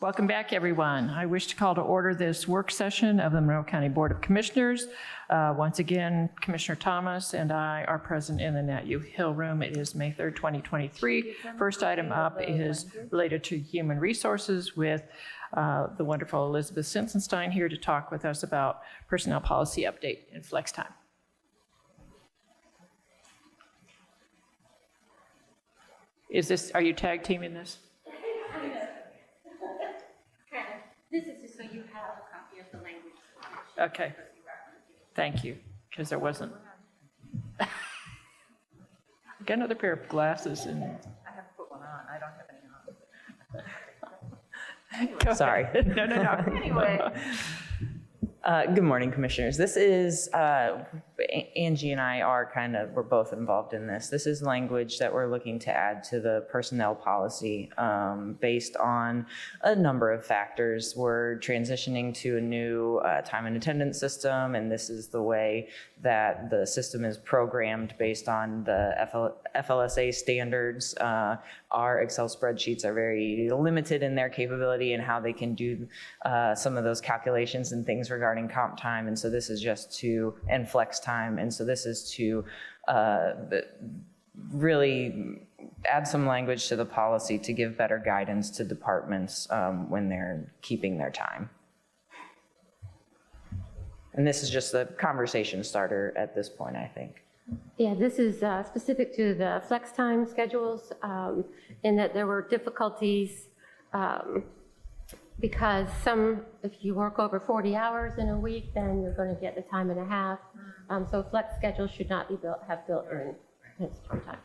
Welcome back, everyone. I wish to call to order this work session of the Monroe County Board of Commissioners. Once again, Commissioner Thomas and I are present in the Nat U Hill Room. It is May 3rd, 2023. First item up is related to human resources with the wonderful Elizabeth Sensenstein here to talk with us about personnel policy update and flex time. Are you tag teaming this? This is just so you have a copy of the language. Okay. Thank you, because there wasn't. I got another pair of glasses and. I have to put one on. I don't have any on. Sorry. No. Anyway. Good morning, Commissioners. This is, Angie and I we're both involved in this. This is language that we're looking to add to the personnel policy based on a number of factors. We're transitioning to a new time and attendance system, and this is the way that the system is programmed based on the FLSA standards. Our Excel spreadsheets are very limited in their capability and how they can do some of those calculations and things regarding comp time, and so this is and flex time, and so this is to really add some language to the policy to give better guidance to departments when they're keeping their time. And this is just a conversation starter at this point, I think. Yeah, this is specific to the flex time schedules in that there were difficulties because if you work over 40 hours in a week, then you're going to get the time and a half. So flex schedules should not be built-in compensatory time.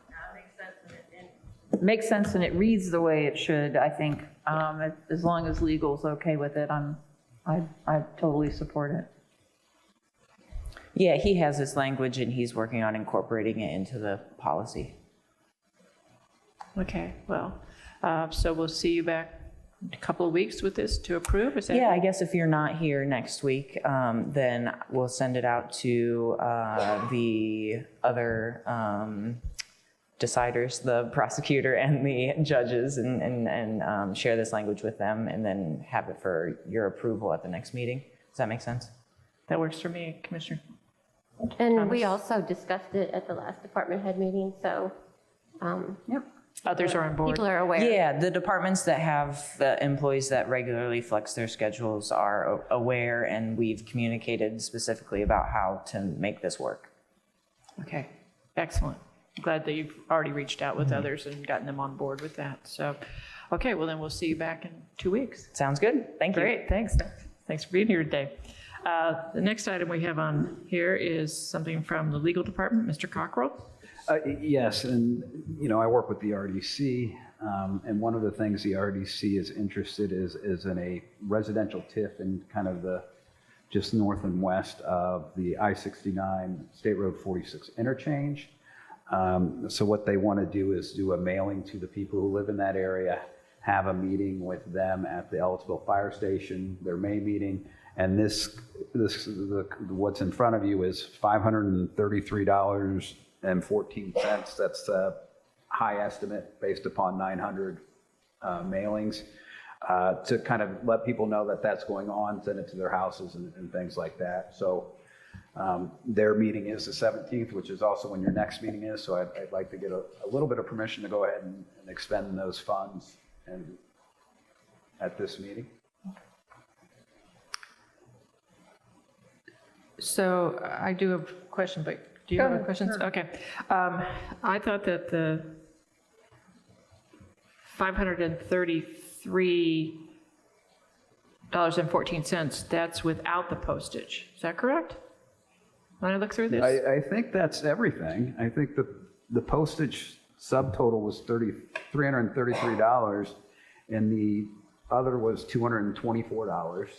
Makes sense, and it reads the way it should, I think. As long as legal's okay with it, I totally support it. Yeah, he has this language and he's working on incorporating it into the policy. Okay, well, so we'll see you back in a couple of weeks with this to approve, is that? Yeah, I guess if you're not here next week, then we'll send it out to the other deciders, the prosecutor and the judges, and share this language with them, and then have it for your approval at the next meeting. Does that make sense? That works for me, Commissioner. And Thomas? we also discussed it at the last department head meeting, so Yep. Others are on board. people are aware. Yeah, the departments that have the employees that regularly flex their schedules are aware, and we've communicated specifically about how to make this work. Okay, excellent. Glad that you've already reached out with others and gotten them on board with that. So, okay, well then we'll see you back in 2 weeks. Sounds good. Thank you. Great, thanks. Thanks for being here today. The next item we have on here is something from the legal department, Mr. Cockrell. Yes, and I work with the RDC, and one of the things the RDC is interested is in a residential TIF in kind of the just north and west of the I-69 State Road 46 interchange. So what they want to do is do a mailing to the people who live in that area, have a meeting with them at the Ellisville Fire Station, their May meeting, and what's in front of you is $533.14. That's a high estimate based upon 900 mailings to kind of let people know that that's going on, send it to their houses and things like that. So their meeting is the 17th, which is also when your next meeting is. So I'd like to get a little bit of permission to go ahead and expend those funds at this meeting. So I do have a question, but do you have any questions? Sure. Okay. I thought that the $533.14, that's without the postage. Is that correct? When I look through this? I think that's everything. I think the postage subtotal was $333, and the other was $224.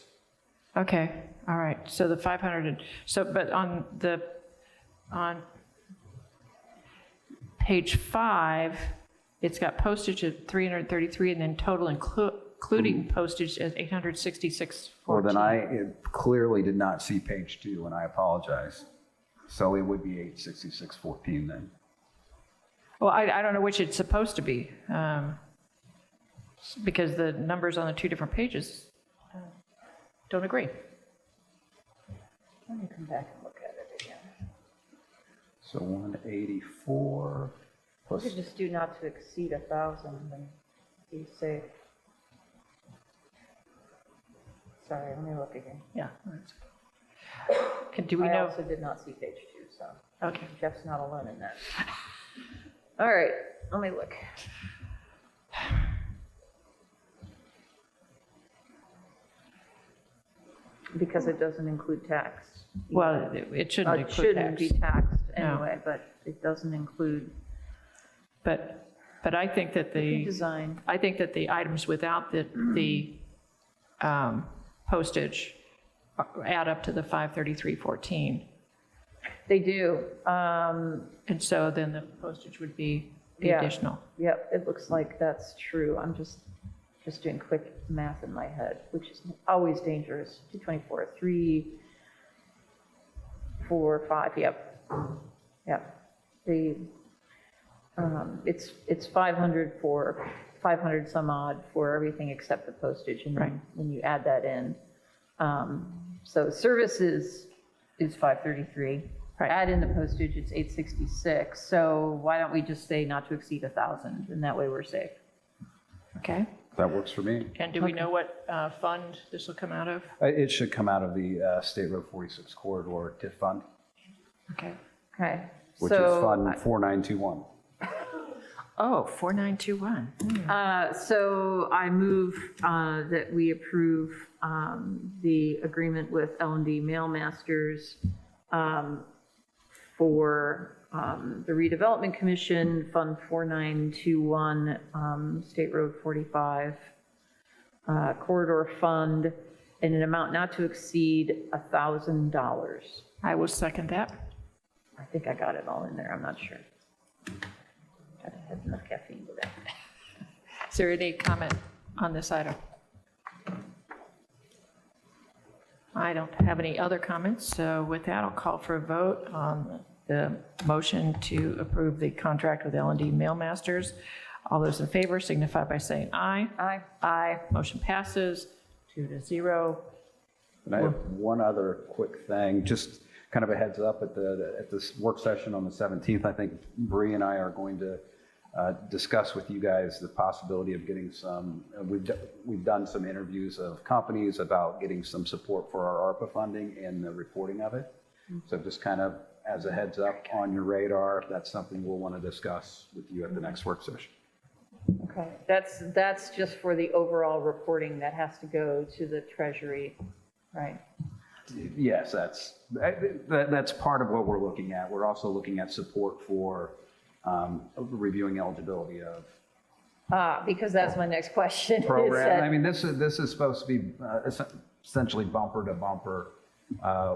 Okay, all right. So the 500, but on page 5, it's got postage at $333, and then total including postage at $866.14. Well, then I clearly did not see page 2, and I apologize. So it would be $866.14 then. Well, I don't know which it's supposed to be. because the numbers on the two different pages don't agree. Let me come back and look at it again. So 184 We plus, could just do not to exceed 1,000 and be safe. Sorry, let me look again. Yeah. Do we I know? also did not see page 2, so Okay. Jeff's not alone in that. All right, let me look. Because it doesn't include tax. Well, it shouldn't It include shouldn't be tax. taxed No. anyway, but it doesn't include But I think that design. I think that the items without the postage add up to the 533.14. They do. And so then the postage would be the Yeah. additional. Yep, it looks like that's true. I'm just doing quick math in my head, which is always dangerous. 224, 3, 4, 5, yep. Yep. It's 500 some odd for everything except the postage, and Right. then when you add that in. So services is 533. Right. Add in the postage, it's 866. So why don't we just say not to exceed 1,000, and that way we're safe. Okay. that works for me. And do we know what fund this will come out of? It should come out of the State Road 46 corridor TIF fund, Okay. Okay. which is So Fund 4921. Oh, 4921. So I move that we approve the agreement with L&D Mailmasters for the Redevelopment Commission, Fund 4921, State Road 45 Corridor Fund, in an amount not to exceed $1,000. I will second that. I think I got it all in there, I'm not sure. Haven't had enough caffeine today. Is there any comment on this item? I don't have any other comments, so with that, I'll call for a vote on the motion to approve the contract with L&D Mailmasters. All those in favor signify by saying aye. Aye. Aye. Motion passes 2-0. And I have one other quick thing, just kind of a heads up at this work session on the 17th. I think Bree and I are going to discuss with you guys the possibility of getting some, we've done some interviews of companies about getting some support for our ARPA funding and the reporting of it. So just kind of as a heads up on your radar, if that's something we'll want to discuss with you at the next work session. Okay, that's just for the overall reporting that has to go to the Treasury, right? Yes, that's part of what we're looking at. We're also looking at support for reviewing eligibility of Because that's my next question. is program. that- I mean, this is supposed to be essentially bumper to bumper.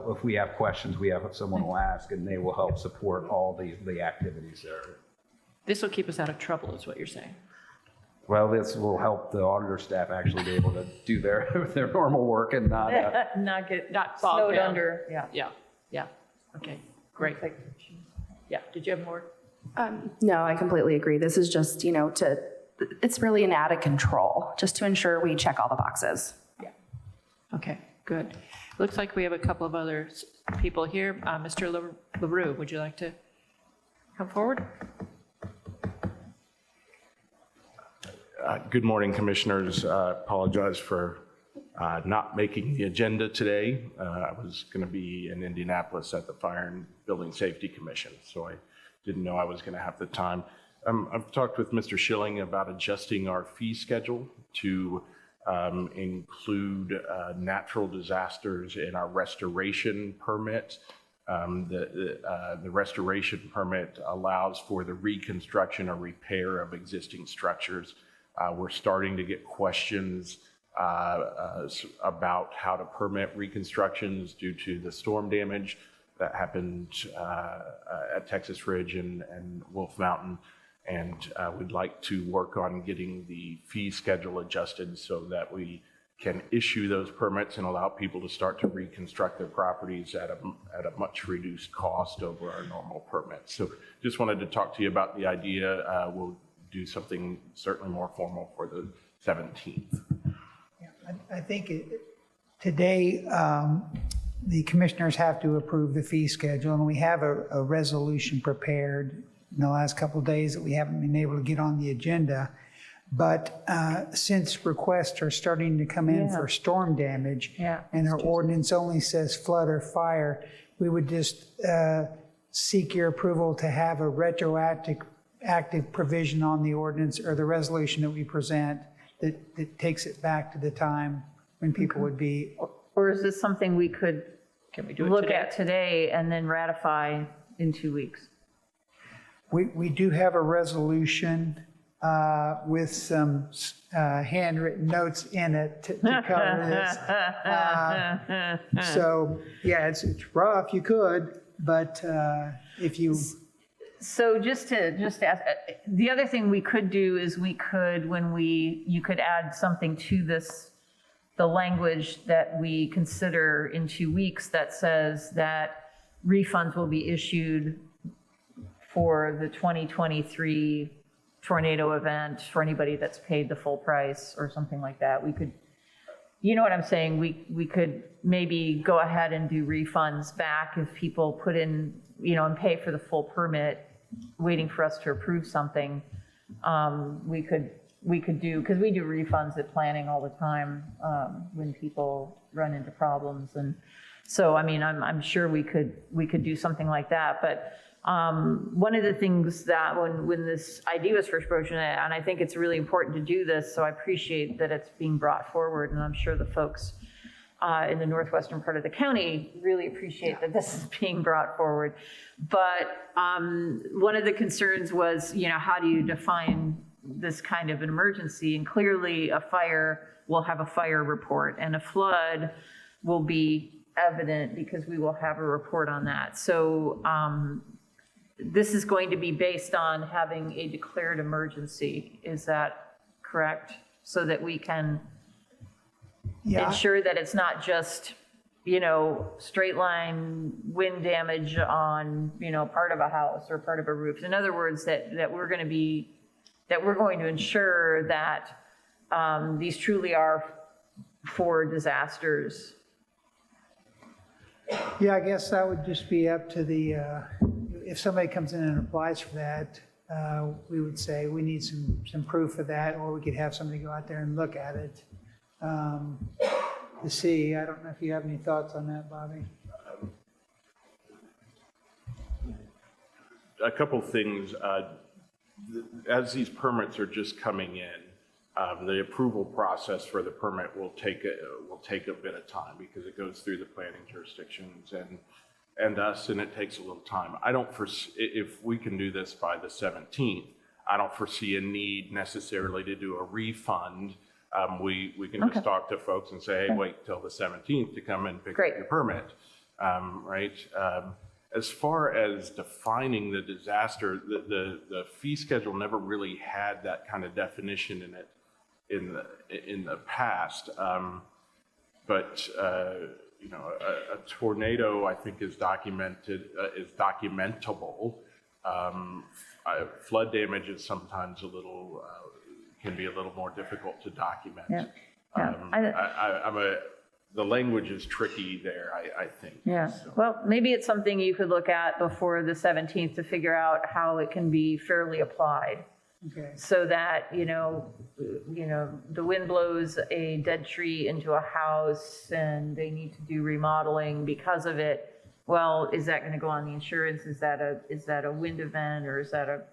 If we have questions, we have someone will ask, and they will help support all the activities there. This will keep us out of trouble, is what you're saying. Well, this will help the auditor staff actually be able to do their normal work and not. Not get Not bogged snowed down. under, yeah. Yeah. Okay, great. Yeah, did you have more? No, I completely agree. This is just, it's really an out of control, just to ensure we check all the boxes. Okay, good. Looks like we have a couple of other people here. Mr. LaRue, would you like to come forward? Good morning, Commissioners. Apologize for not making the agenda today. I was going to be in Indianapolis at the Fire and Building Safety Commission, so I didn't know I was going to have the time. I've talked with Mr. Schilling about adjusting our fee schedule to include natural disasters in our restoration permit. The restoration permit allows for the reconstruction or repair of existing structures. We're starting to get questions about how to permit reconstructions due to the storm damage that happened at Texas Ridge and Wolf Mountain. And we'd like to work on getting the fee schedule adjusted so that we can issue those permits and allow people to start to reconstruct their properties at a much reduced cost over our normal permits. So just wanted to talk to you about the idea. We'll do something certainly more formal for the 17th. I think today, the commissioners have to approve the fee schedule, and we have a resolution prepared in the last couple of days that we haven't been able to get on the agenda. But since requests are starting to come in for storm damage, and our ordinance only says flood or fire, we would just seek your approval to have a retroactive provision on the ordinance or the resolution that we present that takes it back to the time when people would be. Or is this something we could Can we do it look today? at today and then ratify in 2 weeks? We do have a resolution with some handwritten notes in it to cover this. So, yeah, it's rough, you could, but if you. So just to ask, the other thing we could do is you could add something to this, the language that we consider in 2 weeks that says that refunds will be issued for the 2023 tornado event for anybody that's paid the full price or something like that. We could, you know what I'm saying? We could maybe go ahead and do refunds back if people put in, and pay for the full permit, waiting for us to approve something. We could do, because we do refunds at planning all the time when people run into problems. And so, I'm sure we could do something like that. But one of the things that when this idea was first broached, and I think it's really important to do this, so I appreciate that it's being brought forward, and I'm sure the folks in the northwestern part of the county really appreciate that this is being brought forward. But one of the concerns was, how do you define this kind of an emergency? And clearly a fire will have a fire report, and a flood will be evident because we will have a report on that. So this is going to be based on having a declared emergency. Is that correct? So that we can ensure that it's not just, straight line wind damage on, part of a house or part of a roof. In other words, that we're going to ensure that these truly are for disasters. Yeah, I guess that would just be up to the, if somebody comes in and applies for that, we would say we need some proof of that, or we could have somebody go out there and look at it to see. I don't know if you have any thoughts on that, Bobby. A couple things. As these permits are just coming in, the approval process for the permit will take a bit of time because it goes through the planning jurisdictions and us, and it takes a little time. I don't foresee, if we can do this by the 17th, I don't foresee a need necessarily to do a refund. We can just talk to folks and say, hey, wait till the 17th to come and pick up your permit, right? As far as defining the disaster, the fee schedule never really had that kind of definition in it in the past. But a tornado, I think, is documentable. Flood damage is sometimes can be a little more difficult to document. The language is tricky there, I think. Yeah, So. well, maybe it's something you could look at before the 17th to figure out how it can be fairly applied. Okay. So that, the wind blows a dead tree into a house and they need to do remodeling because of it. Well, is that going to go on the insurance? Is that a wind event, or is that a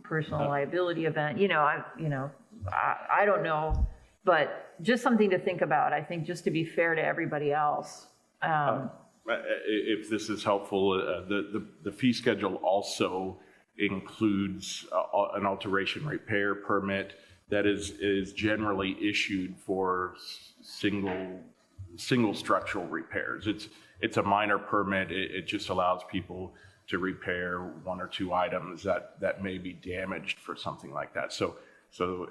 personal liability event? I don't know, but just something to think about, I think, just to be fair to everybody else. If this is helpful, the fee schedule also includes an alteration repair permit that is generally issued for single structural repairs. It's a minor permit. It just allows people to repair one or two items that may be damaged for something like that. So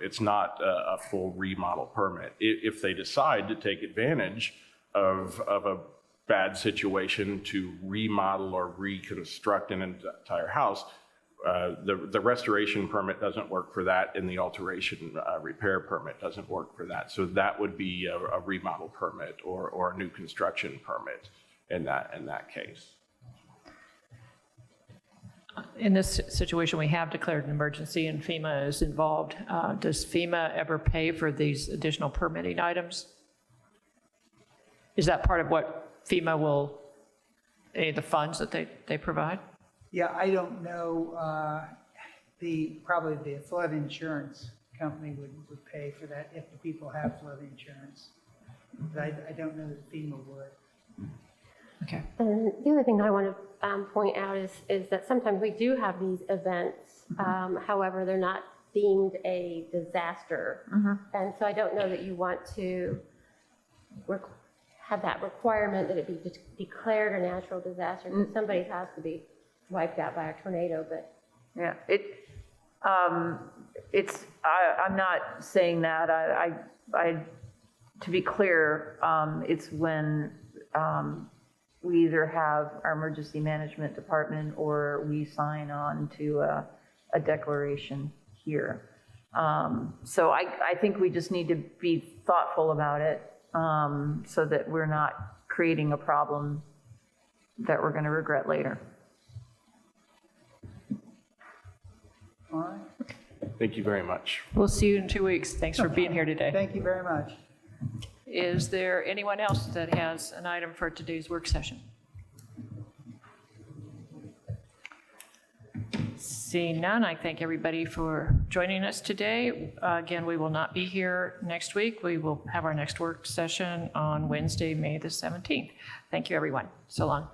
it's not a full remodel permit. If they decide to take advantage of a bad situation to remodel or reconstruct an entire house, the restoration permit doesn't work for that, and the alteration repair permit doesn't work for that. So that would be a remodel permit or a new construction permit in that case. In this situation, we have declared an emergency and FEMA is involved. Does FEMA ever pay for these additional permitting items? Is that part of what FEMA will, the funds that they provide? Yeah, I don't know, probably the flood insurance company would pay for that if the people have flood insurance. But I don't know that FEMA would. Okay. And the other thing I want to point out is that sometimes we do have these events, however, they're not deemed a disaster. And so I don't know that you want to have that requirement that it be declared a natural disaster, because somebody's has to be wiped out by a tornado, but. Yeah, I'm not saying that. To be clear, it's when we either have our emergency management department or we sign on to a declaration here. So I think we just need to be thoughtful about it so that we're not creating a problem that we're going to regret later. All right. Thank you very much. We'll see you in 2 weeks. Thanks for being here today. Thank you very much. Is there anyone else that has an item for today's work session? Seeing none, I thank everybody for joining us today. Again, we will not be here next week. We will have our next work session on Wednesday, May the 17th. Thank you, everyone. So long.